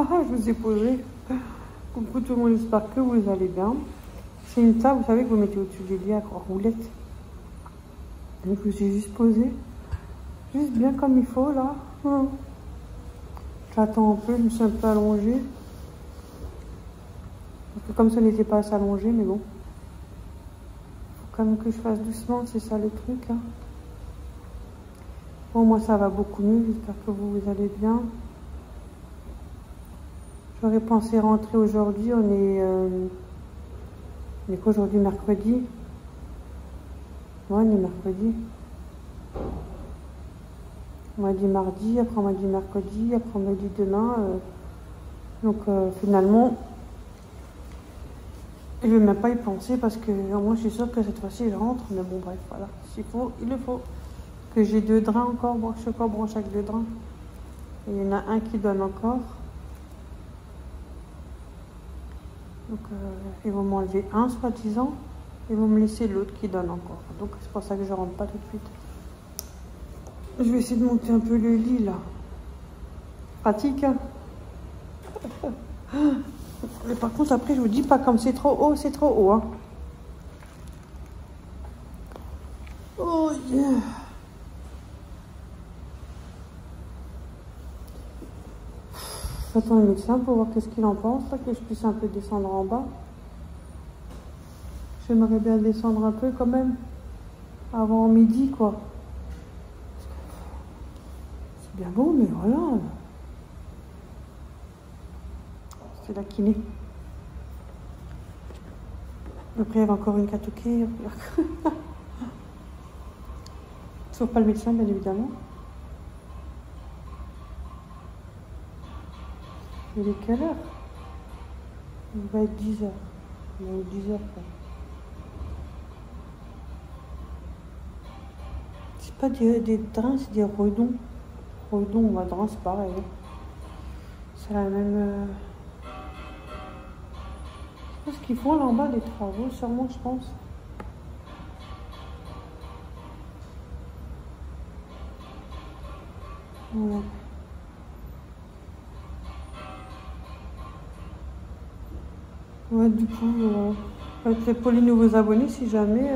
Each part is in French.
Ah, je vous ai posé. Coucou tout le monde, j'espère que vous allez bien. C'est une table, vous savez, que vous mettez au-dessus des lits à roulette. Donc je vous ai juste posé. Juste bien comme il faut, là. J'attends un peu, je me suis un peu allongée. Parce que comme ça n'était pas assez allongé, mais bon. Faut quand même que je fasse doucement, c'est ça le truc. Hein. Bon, moi ça va beaucoup mieux, j'espère que vous allez bien. J'aurais pensé rentrer aujourd'hui, on est quoi aujourd'hui, mercredi? Ouais, on est mercredi. On m'a dit mardi, après on m'a dit mercredi, après on m'a dit demain. Donc finalement, je ne vais même pas y penser parce que moi je suis sûre que cette fois-ci je rentre. Mais bon bref, voilà, s'il faut, il le faut. Que j'ai 2 draps encore, bon, je suis encore branché avec 2 draps. Et il y en a un qui donne encore. Donc ils vont m'enlever un soi-disant. Ils vont me laisser l'autre qui donne encore. Donc c'est pour ça que je rentre pas tout de suite. Je vais essayer de monter un peu le lit là. Pratique. Hein. Mais par contre après je vous dis pas comme c'est trop haut, c'est trop haut. Hein. Oh yeah. J'attends le médecin pour voir qu'est-ce qu'il en pense, là, que je puisse un peu descendre en bas. J'aimerais bien descendre un peu quand même, avant midi, quoi. C'est bien beau, mais voilà. C'est la kiné. Après, il y avait encore une catoquée. Sauf pas le médecin, bien évidemment. Il est quelle heure? Il va être 10 h. Il va être 10 h, quoi. C'est pas des drains, c'est des redons. Redons ou drains, c'est pareil. Hein. C'est la même... Je pense qu'ils font là en bas des travaux, sûrement, je pense. Voilà. Ouais, du coup, c'est pour les nouveaux abonnés, si jamais,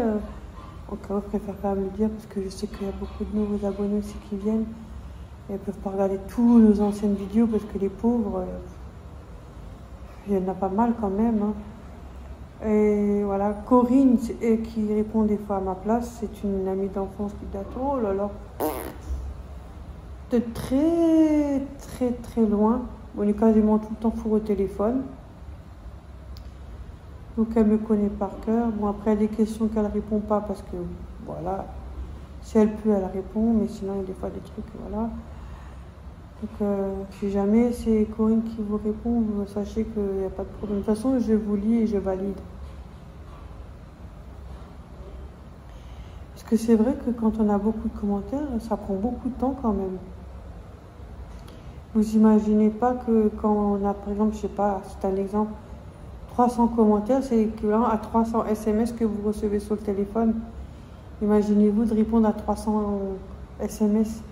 encore, je préfère quand même le dire, parce que je sais qu'il y a beaucoup de nouveaux abonnés aussi qui viennent, et ils peuvent pas regarder toutes nos anciennes vidéos, parce que les pauvres, il y en a pas mal quand même. Hein. Et voilà, Corinne, qui répond des fois à ma place, c'est une amie d'enfance qui date, oh là là, de très, très, très loin. On est quasiment tout le temps fourré au téléphone. Donc elle me connaît par cœur. Bon, après, il y a des questions qu'elle ne répond pas parce que, voilà, si elle peut, elle répond, mais sinon, il y a des fois des trucs, voilà. Donc, si jamais c'est Corinne qui vous répond, vous sachez qu'il n'y a pas de problème. De toute façon, je vous lis et je valide. Parce que c'est vrai que quand on a beaucoup de commentaires, ça prend beaucoup de temps quand même. Vous imaginez pas que quand on a, par exemple, je sais pas, c'est un exemple, 300 commentaires, c'est équivalent à 300 SMS que vous recevez sur le téléphone. Imaginez-vous de répondre à 300 SMS.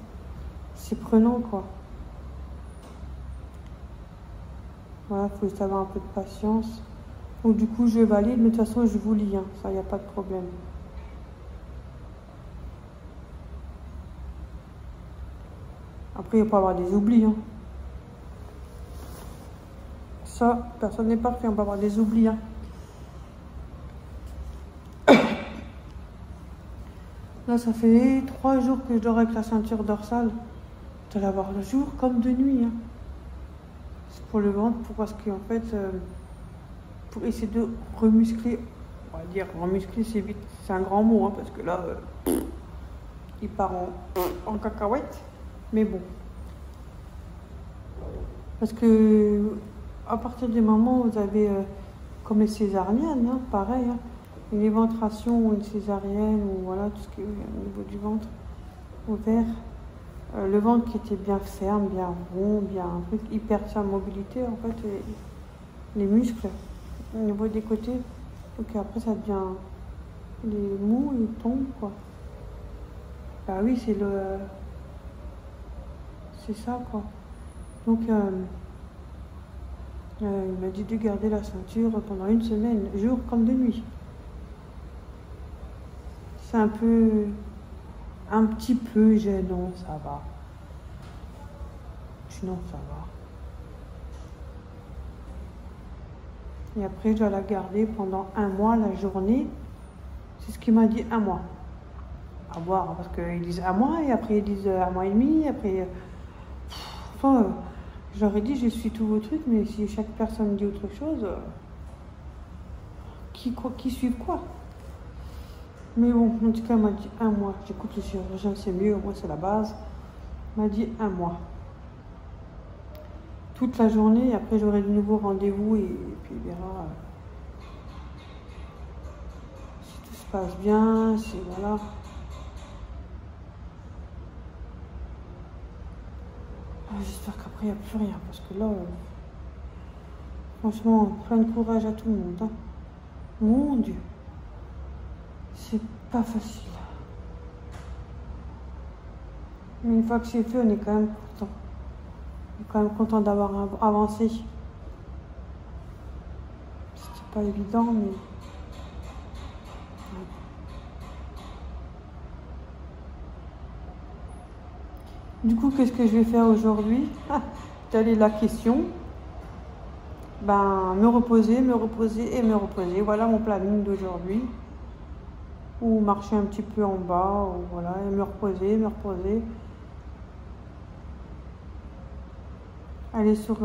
C'est prenant, quoi. Voilà, il faut avoir un peu de patience. Donc, du coup, je valide, mais de toute façon, je vous lis. Hein. Ça, il n'y a pas de problème. Après, il ne va pas avoir des oublis. Hein. Ça, personne n'est parfait, on va avoir des oublis. Hein. Là, ça fait 3 jours que je dors avec la ceinture dorsale. Je dois l'avoir le jour comme de nuit. Hein. C'est pour le ventre, parce qu'en fait, pour essayer de remuscler, on va dire remuscler, c'est vite, c'est un grand mot, hein, parce que là, il part en cacahuète. Mais bon. Parce que à partir du moment où vous avez, comme les césariennes, hein, pareil, hein, une éventration ou une césarienne, ou voilà, tout ce qui est au niveau du ventre ouvert, le ventre qui était bien ferme, bien rond, bien un truc, hyper sa mobilité, en fait, les muscles au niveau des côtés. Donc après, ça devient les mous, ils tombent, quoi. Bah oui, c'est ça, quoi. Donc, Il m'a dit de garder la ceinture pendant une semaine, jour comme de nuit. C'est un petit peu gênant, ça va. Sinon, ça va. Et après, je dois la garder pendant 1 mois, la journée. C'est ce qu'il m'a dit, 1 mois. À voir, parce qu'ils disent 1 mois, et après ils disent 1 mois et demi, après... Enfin, j'aurais dit, je suis tous vos trucs, mais si chaque personne dit autre chose, qui suit quoi? Mais bon, en tout cas, il m'a dit 1 mois. J'écoute le chirurgien, c'est mieux, au moins c'est la base. Il m'a dit 1 mois. Toute la journée, et après j'aurai de nouveau rendez-vous, et puis il verra si tout se passe bien, si voilà. J'espère qu'après il n'y a plus rien, parce que là, franchement, plein de courage à tout le monde. Hein. Mon Dieu, c'est pas facile. Mais une fois que c'est fait, on est quand même content. On est quand même content d'avoir avancé. C'était pas évident, mais... Du coup, qu'est-ce que je vais faire aujourd'hui? Telle est la question. Ben, me reposer et me reposer. Voilà mon planning d'aujourd'hui. Ou marcher un petit peu en bas, ou voilà, et me reposer. Aller sur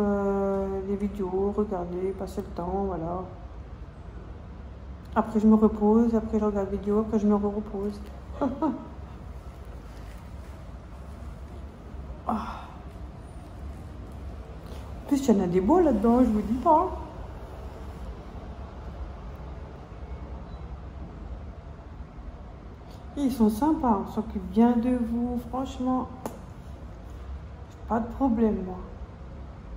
les vidéos, regarder, passer le temps, voilà. Après, je me repose, après je regarde la vidéo, après je me repose. En plus, il y en a des beaux là-dedans, je vous dis pas. Ils sont sympas, on s'occupe bien de vous, franchement. Pas de problème, moi.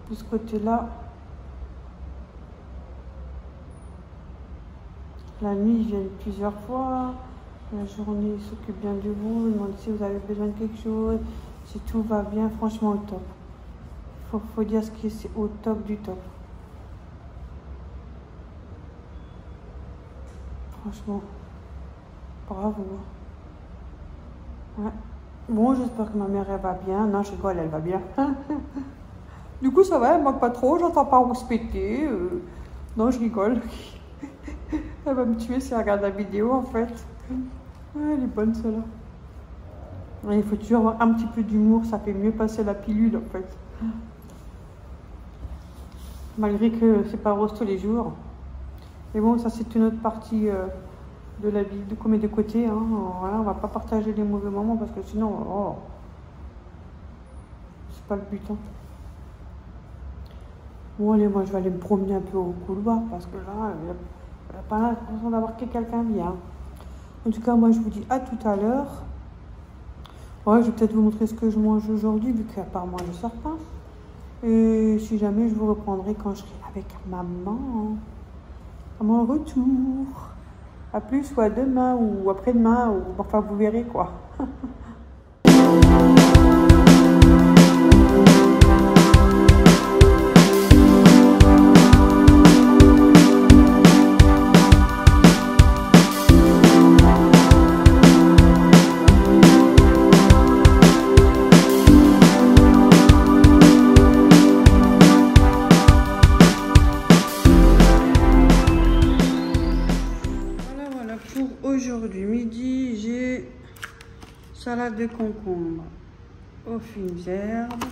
De ce côté-là. La nuit, ils viennent plusieurs fois. La journée, ils s'occupent bien de vous, ils demandent si vous avez besoin de quelque chose. Si tout va bien, franchement, au top. Faut dire ce qui est, c'est au top du top. Franchement, bravo. Ouais. Bon, j'espère que ma mère, elle va bien. Non, je rigole, elle va bien. Du coup, ça va, elle manque pas trop. J'entends pas rouspéter. Non, je rigole. Elle va me tuer si elle regarde la vidéo, en fait. Ouais, elle est bonne, celle-là. Il faut toujours avoir un petit peu d'humour, ça fait mieux passer la pilule en fait. Malgré que c'est pas rose tous les jours. Mais bon, ça c'est une autre partie de la vie, de comme et de côté. Hein. Voilà, on va pas partager les mauvais moments parce que sinon, oh, c'est pas le but. Hein. Bon, allez, moi je vais aller me promener un peu au couloir parce que là, il n'y a pas l'impression d'avoir que quelqu'un bien. En tout cas, moi je vous dis à tout à l'heure. Ouais, je vais peut-être vous montrer ce que je mange aujourd'hui, vu qu'à part moi, je ne sors pas. Et si jamais, je vous reprendrai quand je serai avec maman. À mon retour. À plus, soit demain ou après-demain, ou enfin, vous verrez quoi. Aujourd'hui midi, j'ai salade de concombre aux fines herbes.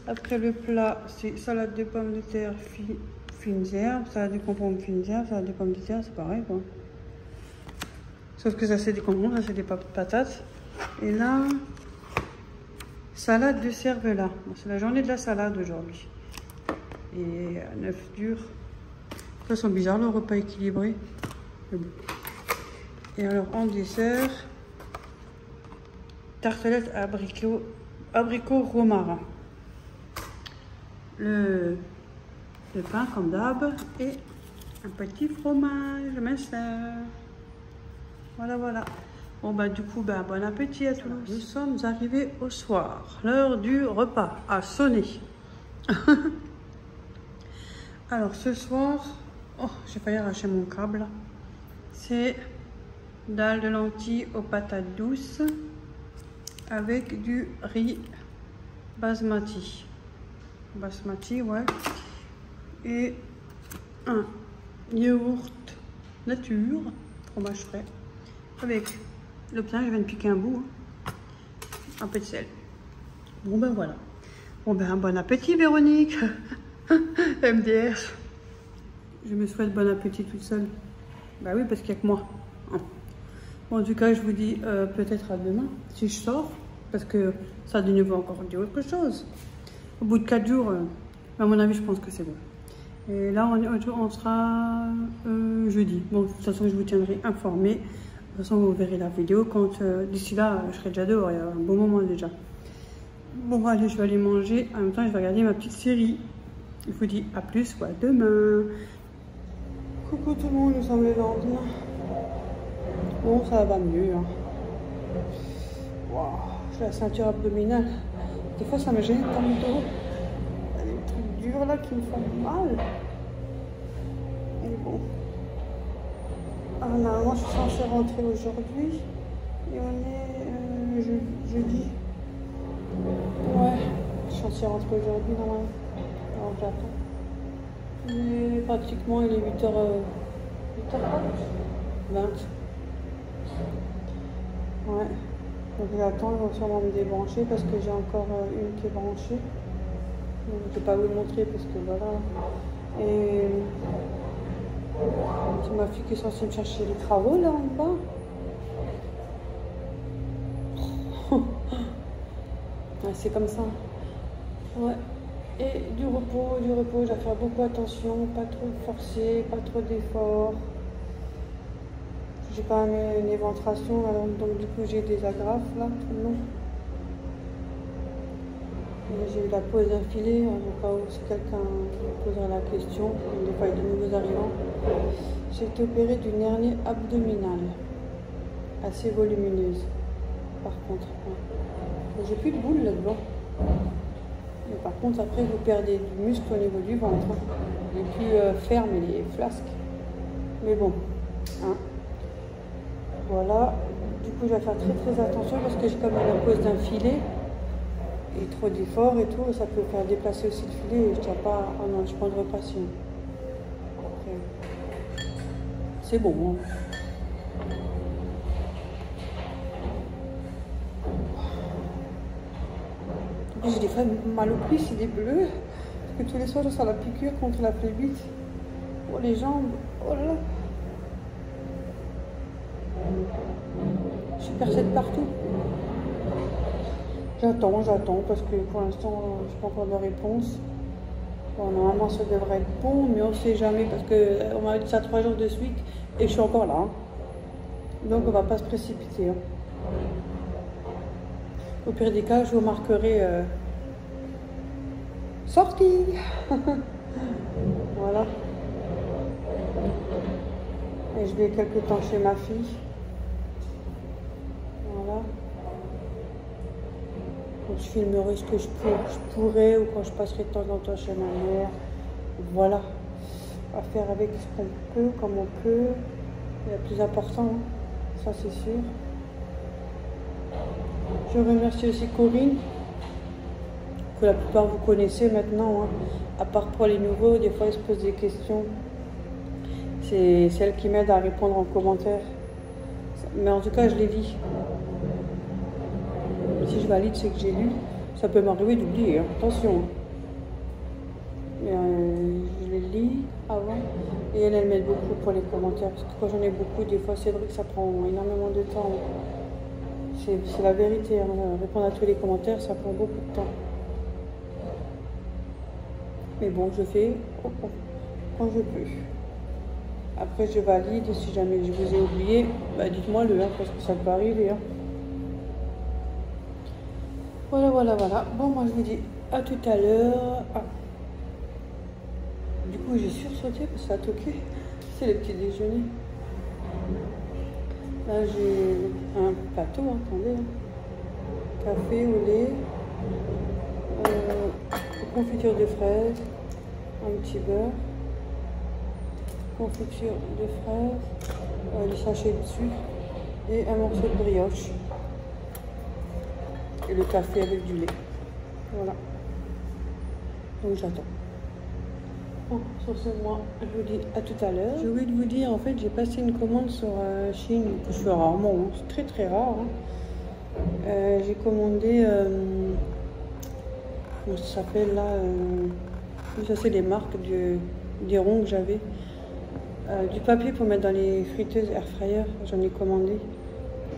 Après le plat, c'est salade de pommes de terre fines herbes, salade de concombre fines herbes, salade de pommes de terre, c'est pareil quoi. Sauf que ça c'est des concombres, ça c'est des patates. Et là, salade de cervelas. C'est la journée de la salade aujourd'hui. Et un œuf dur. Ça sent bizarre le repas équilibré. Mais bon. Et alors en dessert, tartelette abricot romarin. Le pain comme d'hab et un petit fromage minceur. Voilà, voilà. Bon bah du coup, bah, bon appétit à tous. Nous sommes arrivés au soir. L'heure du repas a sonné. Alors ce soir, oh, j'ai failli arracher mon câble. C'est dalle de lentilles aux patates douces avec du riz basmati. Basmati, ouais. Et un yaourt nature, fromage frais, avec le pain, je viens de piquer un bout, hein. Un peu de sel. Bon ben voilà. Bon ben bon appétit Véronique. MDR. Je me souhaite bon appétit toute seule. Bah oui, parce qu'il n'y a que moi. Bon, en tout cas, je vous dis peut-être à demain, si je sors, parce que ça a de nouveau encore dit autre chose. Au bout de 4 jours, à mon avis, je pense que c'est bon. Et là, on sera jeudi. Bon, de toute façon, je vous tiendrai informé. De toute façon, vous verrez la vidéo quand d'ici là, je serai déjà dehors. Il y a un bon moment déjà. Bon, allez, je vais aller manger. En même temps, je vais regarder ma petite série. Je vous dis à plus, à demain. Coucou tout le monde, nous sommes le lendemain. Bon, ça va mieux. Hein. Wow, j'ai la ceinture abdominale. Des fois, ça me gêne dans le dos. Il y a des trucs durs là qui me font mal. Et bon. Alors, normalement, je suis censée rentrer aujourd'hui. Et on est jeudi. Ouais, je suis censée rentrer aujourd'hui normalement. Alors, j'attends. Mais pratiquement, il est 8h20. Ouais. Donc j'attends, ils vont sûrement me débrancher parce que j'ai encore une qui est branchée. Donc, je ne vais pas vous le montrer parce que voilà. Et c'est ma fille qui est censée me chercher les travaux là en bas. Ouais, c'est comme ça. Ouais. Et du repos, je dois faire beaucoup attention, pas trop forcer, pas trop d'efforts. J'ai quand même une éventration, alors, donc du coup j'ai des agrafes là, tout le long. J'ai eu la pose d'un filet, au cas où c'est quelqu'un qui me posera la question, des fois il y a de nouveaux arrivants. J'ai été opérée d'une hernie abdominale, assez volumineuse, par contre. Ouais. J'ai plus de boules là-dedans. Mais par contre, après, vous perdez du muscle au niveau du ventre. Il est plus ferme, il est flasque. Mais bon. Hein. Voilà. Du coup, je vais faire très attention parce que j'ai comme la pose d'un filet. Et trop d'efforts et tout, ça peut faire déplacer aussi le filet. Et je ne tiens pas. Oh non, je ne prendrai pas sinon. Après, c'est bon. Hein. J'ai des fois mal aux cuisses et des bleus. Parce que tous les soirs, je sens la piqûre contre la phlébite. Oh, les jambes. Oh là là. Je suis percée de partout. J'attends parce que pour l'instant, je n'ai pas encore de réponse. Bon, normalement, ça devrait être bon, mais on ne sait jamais parce qu'on m'a dit ça 3 jours de suite et je suis encore là. Hein. Donc, on ne va pas se précipiter. Hein. Au pire des cas, je vous marquerai sortie. Voilà. Et je vais quelque temps chez ma fille. Voilà. Donc, je filmerai ce que je pourrais ou quand je passerai de temps en temps chez ma mère. Voilà. À faire avec ce qu'on peut, comme on peut. Et le plus important, hein. Ça c'est sûr. Je remercie aussi Corinne, que la plupart vous connaissez maintenant, hein. À part pour les nouveaux, des fois ils se posent des questions. C'est celle qui m'aide à répondre en commentaire. Mais en tout cas, je l'ai dit. Si je valide, c'est que j'ai lu. Ça peut m'arriver d'oublier, hein. Attention. Mais je les lis avant. Et elle m'aide beaucoup pour les commentaires. Parce que quand j'en ai beaucoup, des fois, c'est vrai que ça prend énormément de temps. C'est la vérité, hein. Répondre à tous les commentaires, ça prend beaucoup de temps. Mais bon, je fais quand je peux. Après, je valide. Si jamais je vous ai oublié, bah, dites-moi le, hein, parce que ça peut arriver. Hein. Voilà. Bon, moi, je vous dis à tout à l'heure. Ah. Du coup, j'ai sursauté parce que ça a toqué. C'est le petit déjeuner. Là, j'ai un plateau, attendez. Hein. Café au lait. Confiture de fraises. Un petit beurre. confiture de fraises, les sachets dessus et un morceau de brioche. Et le café avec du lait. Voilà. Donc j'attends. Bon, sur ce, moi, je vous dis à tout à l'heure. J'ai oublié de vous dire, en fait, j'ai passé une commande sur Chine, que je fais rarement, c'est très très rare. Hein. J'ai commandé, comment ça s'appelle là, ça c'est les marques des ronds que j'avais. Du papier pour mettre dans les friteuses air fryer, j'en ai commandé.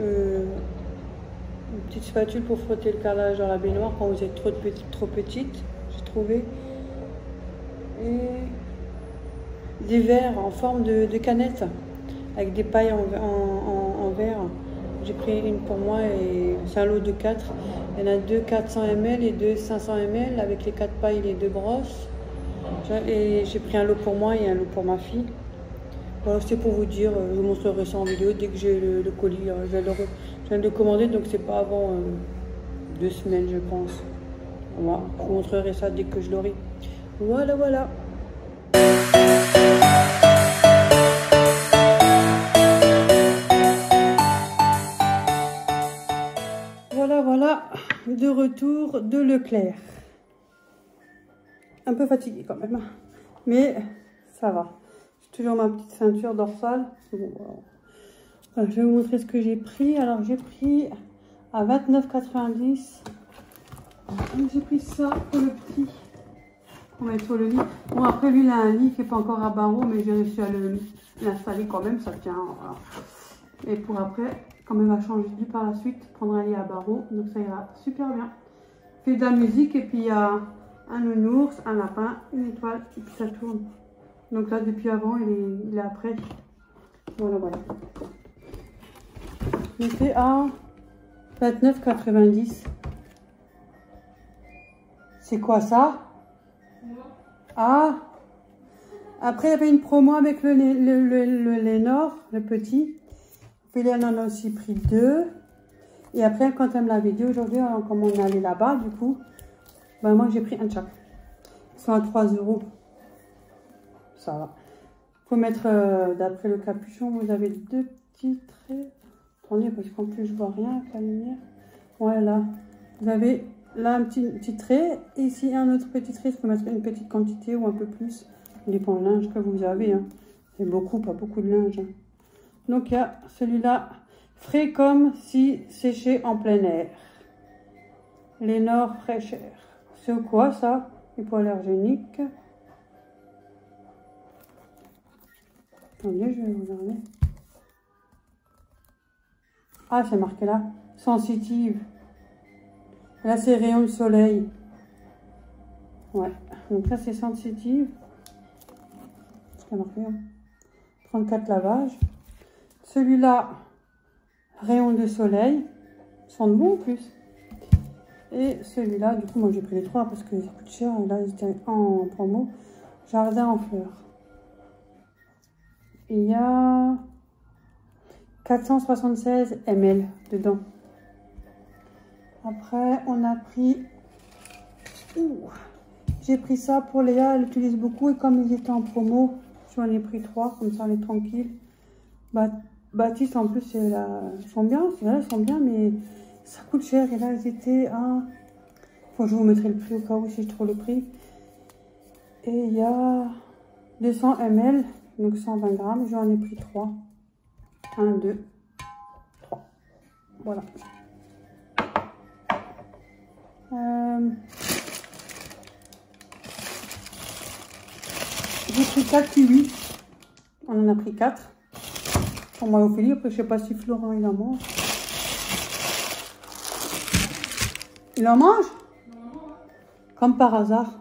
Une petite spatule pour frotter le carrelage dans la baignoire quand vous êtes trop petite, j'ai trouvé. Et des verres en forme de canette avec des pailles en verre. J'ai pris une pour moi et c'est un lot de 4. Il y en a 2 400 ml et 2 500 ml avec les 4 pailles et les 2 brosses. Et j'ai pris un lot pour moi et un lot pour ma fille. Voilà, c'est pour vous dire, je vous montrerai ça en vidéo dès que j'ai le colis. Je viens de le commander, donc c'est pas avant 2 semaines, je pense. Voilà, je vous montrerai ça dès que je l'aurai. Voilà, voilà. Voilà, de retour de Leclerc. Un peu fatiguée quand même, mais ça va. J'ai toujours ma petite ceinture dorsale. Bon, voilà, je vais vous montrer ce que j'ai pris. Alors j'ai pris à 29,90. J'ai pris ça pour le petit. On va mettre sur le lit. Bon, après lui il a un lit qui n'est pas encore à barreaux, mais j'ai réussi à l'installer quand même, ça tient. Voilà. Et pour après, comme il va changer de lit par la suite, prendre un lit à barreaux, donc ça ira super bien. Il fait de la musique et puis il y a un nounours, un lapin, une étoile et puis ça tourne. Donc là depuis avant il est après. Voilà, voilà. J'étais à 29,90. C'est quoi ça? Ah, après il y avait une promo avec le Lénore, le petit. Puis elle en a aussi pris 2. Et après, quand elle me l'avait dit aujourd'hui, comme on est allé là-bas, du coup, ben moi j'ai pris un de chaque. Ils sont à 3 €. Ça va. Il faut mettre, d'après le capuchon, vous avez 2 petits traits. Attendez, parce qu'en plus je vois rien avec la lumière. Voilà. Vous avez là un petit trait. Et ici un autre petit trait. Il faut mettre une petite quantité ou un peu plus. Ça dépend du linge que vous avez. Hein. C'est beaucoup, pas beaucoup de linge. Hein. Donc il y a celui-là, frais comme si séché en plein air. Lénore fraîcheur. C'est quoi ça? Hypoallergénique. Attendez, je vais regarder. Ah, c'est marqué là. Sensitive. Là, c'est rayon de soleil. Ouais. Donc là, c'est sensitive. C'est marqué. 34 lavages. Celui-là, rayon de soleil. Ils sont bons en plus. Et celui-là, du coup, moi j'ai pris les 3 parce que ça coûte cher. Là, ils étaient en promo. Jardin en fleurs. Il y a 476 ml dedans. Après, on a pris... J'ai pris ça pour Léa, elle l'utilise beaucoup. Et comme ils étaient en promo, j'en ai pris 3, comme ça, elle est tranquille. Baptiste, en plus, ils sont bien, c'est vrai, ils sont bien, mais ça coûte cher. Et là, ils étaient à... Faut que je vous mettrai le prix au cas où si je trouve le prix. Et il y a 200 ml, donc 120 grammes. J'en ai pris 3. 1, 2, 3. Voilà. J'ai pris 4 kiwis. On en a pris 4. Pour moi, Ophélie, après, je sais pas si Florent, il en mange. Il en mange? Comme par hasard.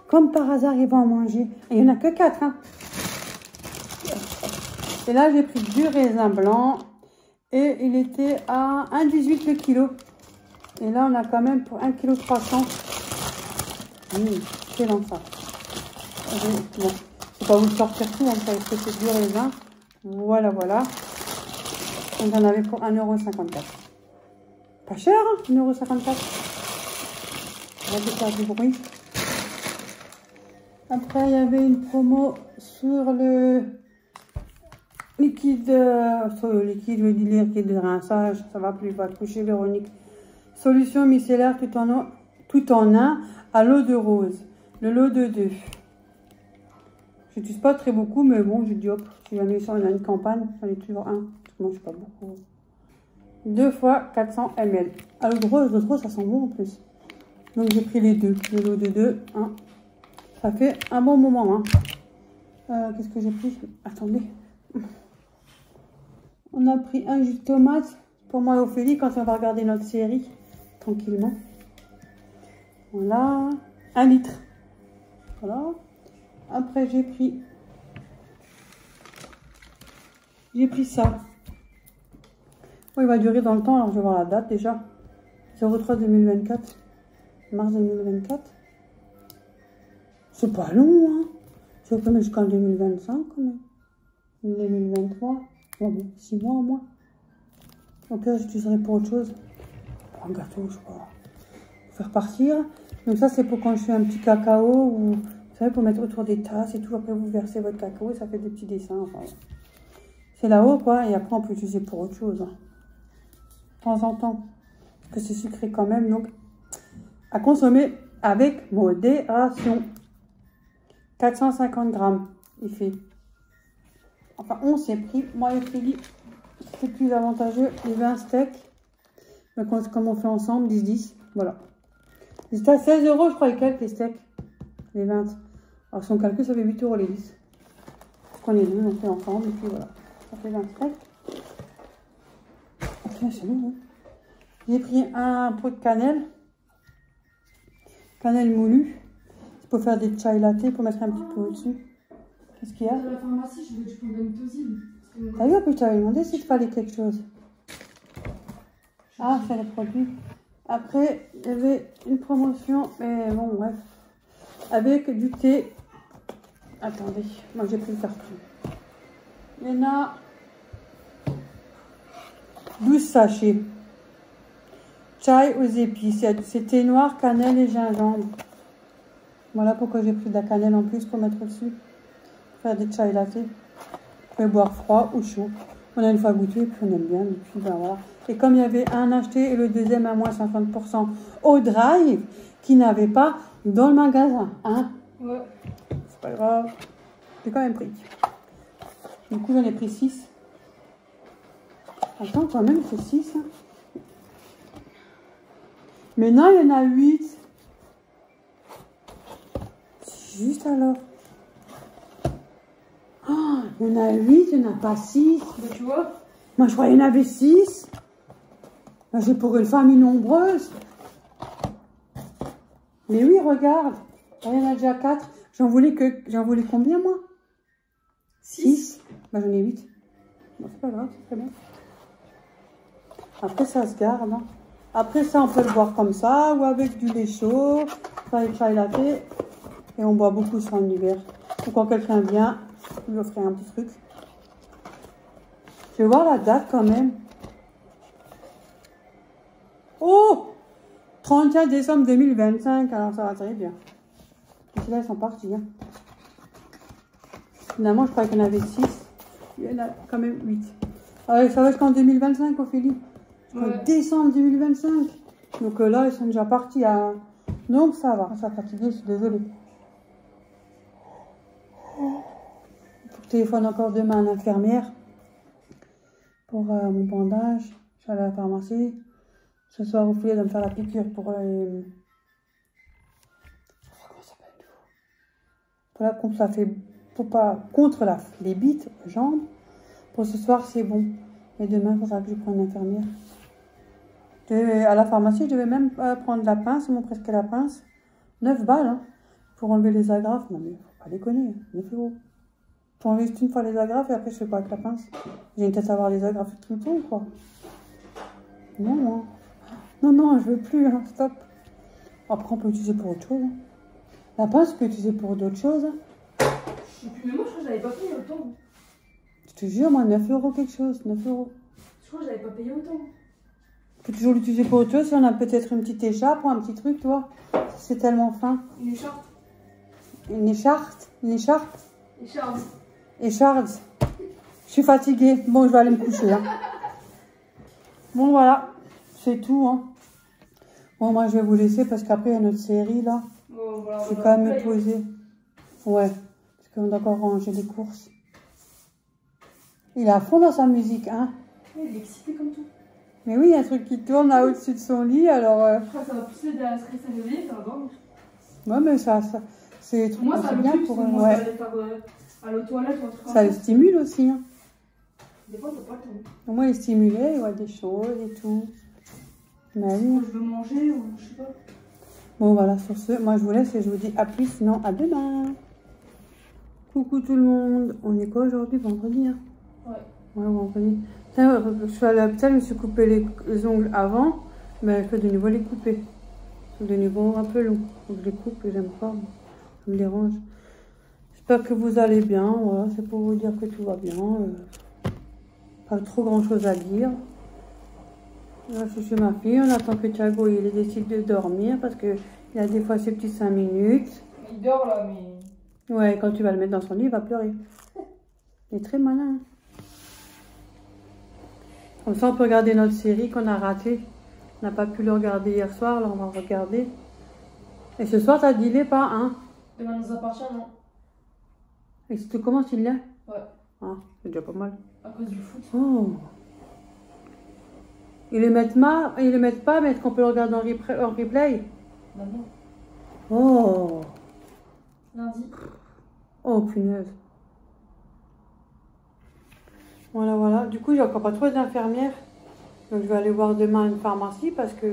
Comme par hasard, il va en manger. Et il n'y en a que 4. Hein. Et là, j'ai pris du raisin blanc. Et il était à 1,18 le kilo. Et là, on a quand même pour 1,3 kg. C'est long ça. Bon, je vais pas vous sortir tout, hein, parce que c'est du raisin. Voilà, voilà. Donc, j'en avais pour 1,54 €. Pas cher, hein, 1,54 €. On va faire du bruit. Après, il y avait une promo sur le liquide, je veux dire liquide de rinçage, ça va plus, va te coucher Véronique. Solution micellaire tout en un à l'eau de rose. Le lot de 2. Je n'utilise pas très beaucoup, mais bon, j'ai dit hop, si jamais ça, on a une campagne, j'en ai toujours un. Parce que moi, je suis pas beaucoup. 2 fois 400 ml. À l'eau de rose, ça sent bon en plus. Donc j'ai pris les 2. Le lot de 2, hein. Ça fait un bon moment, hein. Qu'est-ce que j'ai pris? Attendez. On a pris un jus de tomate pour moi et Ophélie quand on va regarder notre série tranquillement. Voilà, 1 litre. Voilà. Après j'ai pris ça. Bon, il va durer dans le temps, alors je vais voir la date déjà. 03 2024, mars 2024. C'est pas long, hein. C'est quand même jusqu'en 2025 quand même. 2023. Bon, 6 mois au moins. Au pire, j'utiliserai pour autre chose. Pour un gâteau, je sais pas. Pour faire partir. Donc ça, c'est pour quand je fais un petit cacao ou, vous savez, pour mettre autour des tasses et tout. Après, vous versez votre cacao et ça fait des petits dessins. Enfin, c'est là-haut, quoi. Et après, on peut l'utiliser pour autre chose. Hein. De temps en temps. Parce que c'est sucré quand même. Donc, à consommer avec modération. 450 grammes, il fait. Enfin, on s'est pris. Moi et Ophélie, c'est plus avantageux. Les 20 steaks. Mais comme on fait ensemble, 10-10. Voilà. C'était à 16 €, je crois, et quelques les steaks. Les 20. Alors, si on calcule, ça fait 8 € les 10. Parce qu'on est deux, on fait ensemble. Et puis voilà. Ça fait 20 steaks. Ok, c'est bon. Hein. J'ai pris un pot de cannelle. Cannelle moulue. C'est pour faire des chai latte, pour mettre un petit peu au-dessus. Qu'est-ce qu'il y a? Dans la pharmacie, je veux que tu prennes une tosine. T'as vu, après, tu avais demandé s'il fallait quelque chose. Ah, c'est les produits. Après, il y avait une promotion, mais bon, bref. Avec du thé. Attendez, moi j'ai pris le carton. Il y en a 12 sachets. Chai aux épices. C'est thé noir, cannelle et gingembre. Voilà pourquoi j'ai pris de la cannelle en plus pour mettre dessus. Pour faire des chai latte. Vous pouvez boire froid ou chaud. On a une fois goûté et puis on aime bien. Et puis ben voilà. Et comme il y avait un acheté et le deuxième à moins 50% au drive, qui n'avait pas dans le magasin. Hein? Ouais. C'est pas grave. J'ai quand même pris. Du coup, j'en ai pris 6. Attends, quand même, c'est 6. Hein. Mais non, il y en a 8. C'est juste alors. Oh, il y en a 8, il n'y en a pas 6. Bah, tu vois? Moi, je croyais qu'il y en avait 6. C'est pour une famille nombreuse. Mais oui, regarde. Il y en a déjà 4. J'en voulais combien, moi? 6. Bah, j'en ai 8. Bon, c'est pas grave, c'est très bien. Après, ça se garde. Hein. Après ça, on peut le boire comme ça ou avec du lait chaud. Ça, le chai latte. Et on boit beaucoup ça en hiver. Ou quand quelqu'un vient, je lui offrir un petit truc. Je vais voir la date quand même. Oh! 31 décembre 2025. Alors ça va très bien. Et là, ils sont partis. Hein. Finalement, je croyais qu'il y en avait 6. Il y en a quand même 8. Ah, ça va jusqu'en 2025, Ophélie. Ouais. Décembre 2025. Donc là, ils sont déjà partis à... Donc ça va. Ça va fatiguer, je suis désolée. Il faut que je téléphone encore demain à l'infirmière. Pour mon bandage. Je suis allée à la pharmacie. Ce soir, Ophélie va me faire la piqûre pour les... Comment ça s'appelle? Voilà, comme ça fait... Pour pas... Contre les bites, les jambes. Pour ce soir, c'est bon. Et demain, il faudra que je prenne l'infirmière. À la pharmacie, je devais même prendre la pince, ils m'ont presque la pince. 9 balles, hein, pour enlever les agrafes. Non, mais faut pas déconner, 9 €. Pour enlever juste une fois les agrafes et après, je fais quoi avec la pince? J'ai une tête à avoir les agrafes tout le temps, quoi. Non, non. Non, non, je veux plus, hein, stop. Après, on peut l'utiliser pour autre chose. Hein. La pince, on peut l'utiliser pour d'autres choses. Hein. Et puis, mais moi, je crois que j'avais pas payé autant. Je te jure, moi, 9 € quelque chose, 9 €. Je crois que j'avais pas payé autant. On peut toujours l'utiliser pour autre chose, si on a peut-être une petite écharpe ou un petit truc, tu vois. C'est tellement fin. Une écharpe? Une écharpe. Une écharpe. Et Charles. Écharpe. Je suis fatiguée. Bon, je vais aller me coucher. Hein. Bon, voilà. C'est tout. Hein. Bon, moi, je vais vous laisser parce qu'après, il y a notre série, là. Bon, voilà, Je vais quand même me poser. Ouais. Parce qu'on doit encore ranger les courses. Il est à fond dans sa musique, hein. Il est excité comme tout. Mais oui, il y a un truc qui tourne là au-dessus de son lit, alors... Ça va plus l'aider à se réveiller, ça va dormir. Ouais, mais ça c'est Moi, ça bien m'occupe, pour... moi, ouais. ça va aller faire aller aux toilettes ou un truc comme Ça le stimule aussi, hein. Des fois, t'as pas le temps. Au moins, il est stimulé, il voit des choses et tout. Mais oui. Moi, je veux manger ou je sais pas. Bon, voilà, sur ce, moi, je vous laisse et je vous dis à plus, sinon à demain. Coucou tout le monde. On est quoi aujourd'hui? Vendredi, hein? Ouais. Ouais, vendredi. Je suis allée à l'hôpital, je me suis coupé les ongles avant, mais je peux de nouveau les couper. Ils sont de nouveau un peu longs. Donc je les coupe et j'aime pas, ça me dérange. J'espère que vous allez bien. Voilà, c'est pour vous dire que tout va bien. Pas trop grand chose à dire. Là, je suis chez ma fille. On attend que Thiago il décide de dormir parce qu'il a des fois ses petits 5 minutes. Il dort là, mais. Ouais, quand tu vas le mettre dans son lit, il va pleurer. Il est très malin. Comme ça, on peut regarder notre série qu'on a ratée. On n'a pas pu le regarder hier soir, là, on va regarder. Et ce soir, t'as dit les pas, hein? Demain nous appartient, non? Et si tu commences, il l'est? Ouais. Ah, c'est déjà pas mal. À cause du foot. Oh. Ils les mettent pas, mais est-ce qu'on peut le regarder en replay? Maintenant. Oh. Lundi. Oh, punaise. Voilà, voilà. Du coup, j'ai encore pas trouvé d'infirmière. Donc, je vais aller voir demain une pharmacie parce que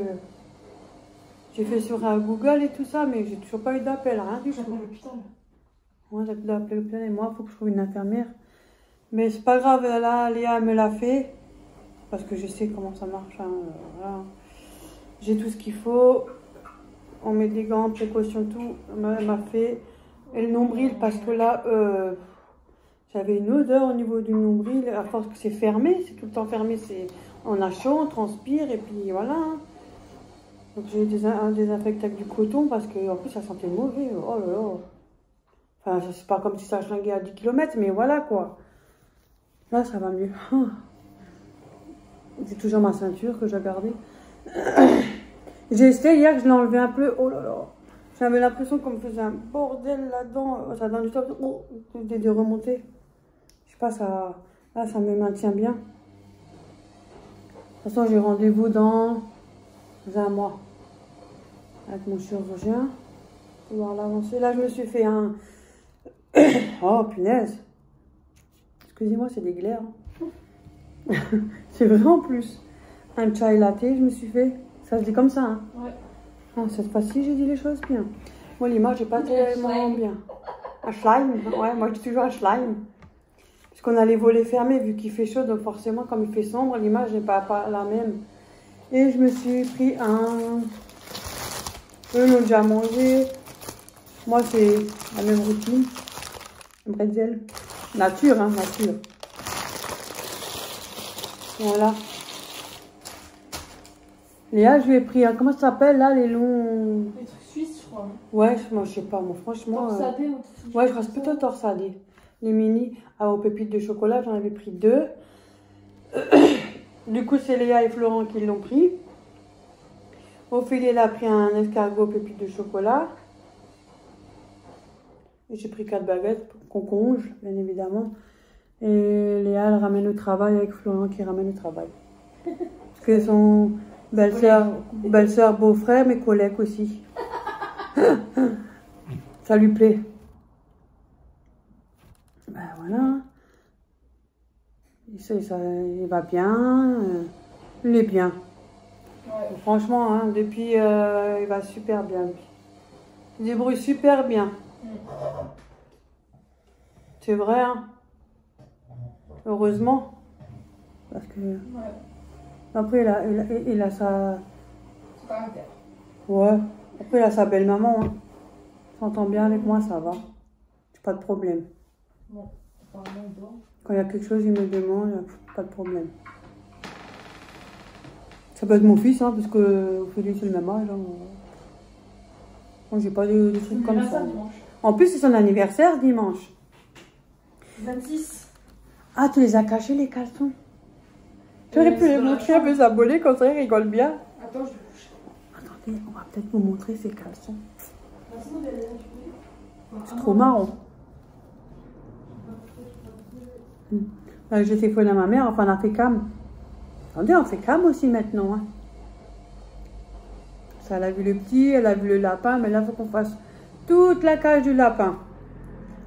j'ai fait sur Google et tout ça, mais j'ai toujours pas eu d'appel, rien du tout. J'appelle l'hôpital. Moi, j'ai d'appeler l'hôpital et moi, il faut que je trouve une infirmière. Mais c'est pas grave, là, Léa me l'a fait. Parce que je sais comment ça marche. Hein, voilà. J'ai tout ce qu'il faut. On met des gants, précaution, tout. Elle m'a fait. Et le nombril, parce que là, j'avais une odeur au niveau du nombril. À force que c'est fermé, c'est tout le temps fermé. On a chaud, on transpire, et puis voilà. Hein. Donc j'ai désinfecté avec du coton, parce qu'en plus, ça sentait mauvais. Oh là là. Enfin, c'est pas comme si ça chlinguait à 10 km, mais voilà quoi. Là, ça va mieux. C'est toujours ma ceinture que j'ai gardée. J'ai essayé hier, je l'ai enlevé un peu. Oh là là. J'avais l'impression qu'on me faisait un bordel là-dedans. Ça donne du temps de remonter. Je sais pas, là, ça me maintient bien. De toute façon, j'ai rendez-vous dans un mois. Avec mon chirurgien. Pour voir l'avancée. Là, je me suis fait un... Oh, punaise. Excusez-moi, c'est des glaires. C'est vrai en plus. Un chai latte, je me suis fait. Ça se dit comme ça, hein? Ouais. Ah, cette fois-ci, j'ai dit les choses bien. Moi, l'image, j'ai pas tellement bien. Un slime? Ouais, moi, je dis toujours un slime. Parce qu'on a les volets fermés, vu qu'il fait chaud, donc forcément, comme il fait sombre, l'image n'est pas la même. Et je me suis pris un... Eux l'ont déjà mangé. Moi, c'est la même routine. Un bretzel. Nature, hein, nature. Voilà. Léa, je lui ai pris un... Comment ça s'appelle, là, les longs... Les trucs suisses, je crois. Ouais, moi, je sais pas, moi, franchement... Torsadé ou... Ouais, je reste plutôt torsadé. Les mini aux pépites de chocolat, j'en avais pris 2. Du coup, c'est Léa et Florent qui l'ont pris. Ophélie, elle a pris un escargot aux pépites de chocolat. Et j'ai pris 4 baguettes qu'on conge, bien évidemment. Et Léa, elle ramène au travail avec Florent qui ramène au travail. Parce que son belle-sœur, beau-frère, mes collègues aussi. Ça lui plaît. Ben voilà. Il va bien. Il est bien. Ouais. Franchement, hein, depuis, il va super bien. Il se débrouille super bien. C'est vrai, hein. Heureusement. Parce que... Ouais. Après, il a sa... C'est caractère. Ouais. Après, il a sa belle-maman. Hein. S'entend bien avec moi, ça va. J'ai pas de problème. Bon, apparemment, il dort. Quand il y a quelque chose, il me demande, pas de problème. Ça peut être mon fils, hein, parce que Ophélie, c'est le même âge. Hein. Moi, j'ai pas de trucs comme ça. Dimanche. En plus, c'est son anniversaire dimanche. 26. Ah, tu les as cachés, les caleçons? Tu aurais pu les montrer à mes abonnés, comme ça ils rigolent bien. Attends, je vais coucher. Attendez, on va peut-être vous montrer ces caleçons. C'est trop marrant. J'ai téléphoné à ma mère, enfin on a fait cam. Attendez, on fait cam aussi maintenant. Hein. Ça, elle a vu le petit, elle a vu le lapin, mais là il faut qu'on fasse toute la cage du lapin.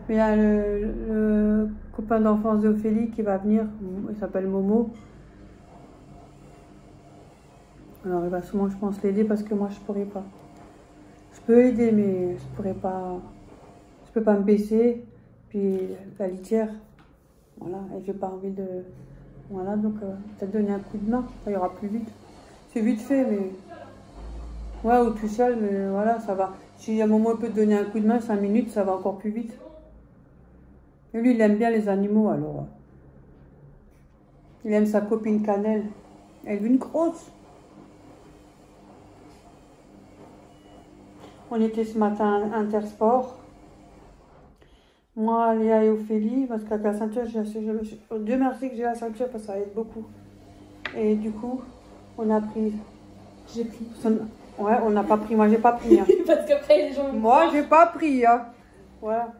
Mais il y a le copain d'enfance d'Ophélie qui va venir, il s'appelle Momo. Alors il va souvent, je pense, l'aider parce que moi je pourrais pas. Je peux aider, mais je pourrais pas. Je peux pas me baisser. Puis la litière, voilà, et j'ai pas envie de. Voilà, donc peut-être donner un coup de main, ça ira plus vite. C'est vite fait, mais. Ouais, ou tout seul, mais voilà, ça va. Si à un moment il peut te donner un coup de main, 5 minutes, ça va encore plus vite. Et lui, il aime bien les animaux, alors. Il aime sa copine Cannelle. Elle est une grosse. On était ce matin à Intersport. Moi, Léa et Ophélie, parce qu'avec la ceinture, Dieu merci que j'ai la ceinture parce que ça aide beaucoup. Et du coup, on a pris. J'ai pris. Ouais, on n'a pas pris. Moi, j'ai pas pris. Hein. Parce qu'après, les gens. Moi, j'ai pas pris. Hein. Voilà.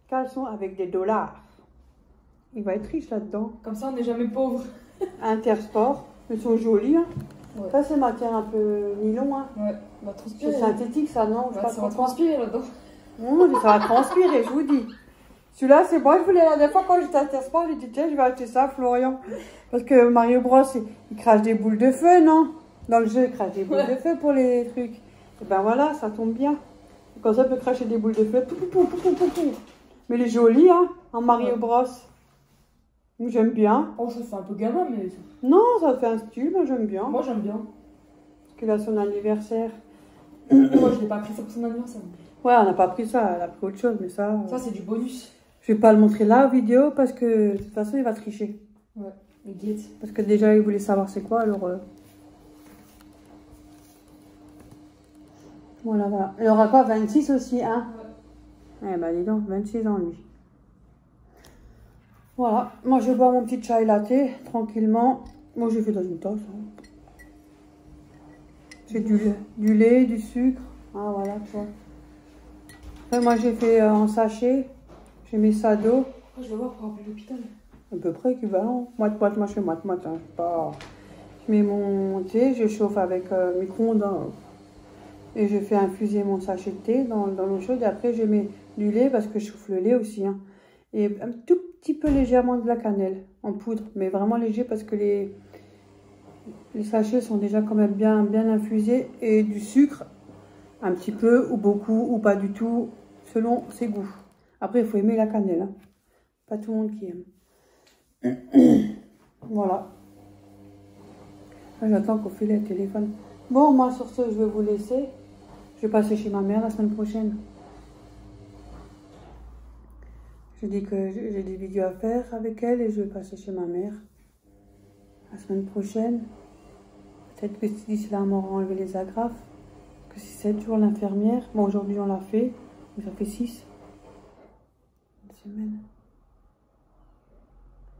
Caleçon avec des dollars. Il va être riche là-dedans. Comme ça, on n'est jamais pauvre. Intersport. Ils sont jolis. Hein. Ouais. Ça, c'est matière un peu nylon. Hein. Ouais, on va transpirer. C'est synthétique, ça, non? Ouais, ça va transpirer là-dedans. Non, mais ça va transpirer, je vous dis. Celui-là, c'est bon. Je voulais la dernière fois quand j'étais à Intersport, j'ai dit tiens, je vais acheter ça, Florian. Parce que Mario Bros, il crache des boules de feu, non? Dans le jeu, il crache des boules de feu pour les trucs. Et ben voilà, ça tombe bien. Comme ça, il peut cracher des boules de feu. Mais il est joli, hein, en Mario Bros. J'aime bien. Oh, ça fait un peu gamin, mais. Non, ça fait un style, moi j'aime bien. Moi, j'aime bien. Parce qu'il a son anniversaire. Moi, je l'ai pas pris ça pour son anniversaire. Ouais, on n'a pas pris ça, elle a pris autre chose, mais ça. Ça, c'est du bonus. Je vais pas le montrer là en vidéo parce que de toute façon, il va tricher. Ouais, les guettes. Parce que déjà, il voulait savoir c'est quoi, alors. Voilà, voilà. Il aura quoi, 26 aussi, hein? Ouais. Eh ben, dis donc, 26 ans, lui. Voilà, moi je bois mon petit chai latte, tranquillement. Moi, j'ai fait dans une tasse. Hein. J'ai du lait, du sucre. Ah, voilà, tu vois. Après, moi, j'ai fait en sachet. J'ai mis ça d'eau. Je vais voir pour appeler l'hôpital. À peu près équivalent. Moite-moite, moi je fais moite-moite. Hein. Pas... Je mets mon thé, je chauffe avec micro-ondes. Hein. Et je fais infuser mon sachet de thé dans l'eau chaude. Et après, je mets du lait parce que je chauffe le lait aussi. Hein. Et un tout petit peu légèrement de la cannelle en poudre. Mais vraiment léger parce que les sachets sont déjà quand même bien infusés. Et du sucre, un petit peu ou beaucoup ou pas du tout, selon ses goûts. Après, il faut aimer la cannelle. Hein. Pas tout le monde qui aime. Voilà. J'attends qu'on file le téléphone. Bon, moi, sur ce, je vais vous laisser. Je vais passer chez ma mère la semaine prochaine. Je dis que j'ai des vidéos à faire avec elle et je vais passer chez ma mère la semaine prochaine. Peut-être que d'ici là, on m'aura enlevé les agrafes. Que c'est 7 jours l'infirmière. Bon, aujourd'hui, on l'a fait. Mais ça fait 6. Une semaine.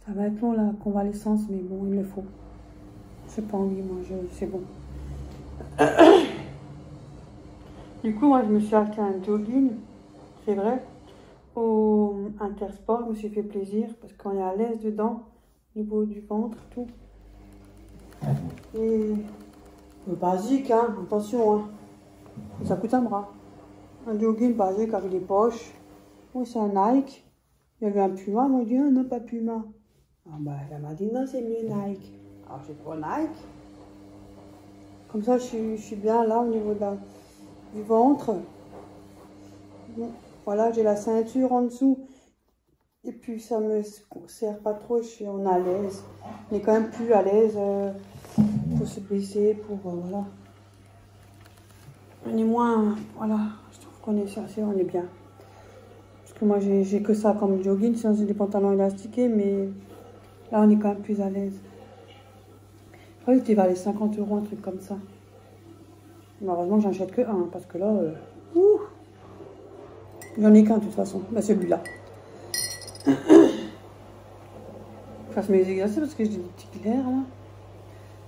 Ça va être long, la convalescence, mais bon, il le faut. J'ai pas envie, moi, c'est bon. Du coup, moi, je me suis acheté un jogging, c'est vrai, au Intersport. Je me suis fait plaisir parce qu'on est à l'aise dedans, au niveau du ventre, tout. Et basique, hein, attention, hein. Ça coûte un bras. Un jogging basique avec des poches. Oh, c'est un Nike. Il y avait un Puma, moi, je dit, ah, non, pas Puma. Ah, bah, elle m'a dit, non, c'est mieux Nike. Alors, j'ai pris Nike. Comme ça, je suis bien là, au niveau du ventre. Bon, voilà, j'ai la ceinture en dessous. Et puis, ça me sert pas trop, on est à l'aise. On est quand même plus à l'aise pour se baisser, pour, voilà. On est moins, voilà, je trouve qu'on est assez, on est bien. Parce que moi, j'ai que ça comme jogging, sinon j'ai des pantalons élastiqués, mais là, on est quand même plus à l'aise. Je crois qu'il va aller 50 €, un truc comme ça. Malheureusement, j'en achète que un, parce que là, J'en ai qu'un de toute façon, bah, celui-là. Je fasse mes exercices parce que j'ai des petits glaires là.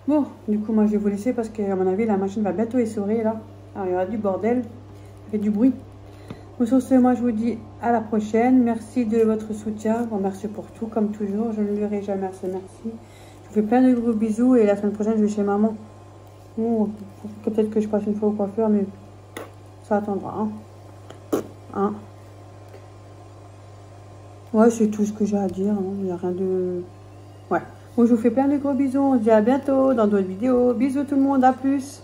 Bon, du coup, moi je vais vous laisser parce qu'à mon avis, la machine va bientôt essorer là. Alors il y aura du bordel, ça fait du bruit. Bon, sur ce, moi je vous dis à la prochaine. Merci de votre soutien. Bon, merci pour tout, comme toujours. Je ne lui dirai jamais assez merci. Je vous fais plein de gros bisous et la semaine prochaine, je vais chez maman. Bon, peut-être que je passe une fois au coiffeur, mais ça attendra. Hein. Ouais, c'est tout ce que j'ai à dire. Hein. Il n'y a rien de... Ouais. Bon, je vous fais plein de gros bisous. On se dit à bientôt dans d'autres vidéos. Bisous tout le monde, à plus.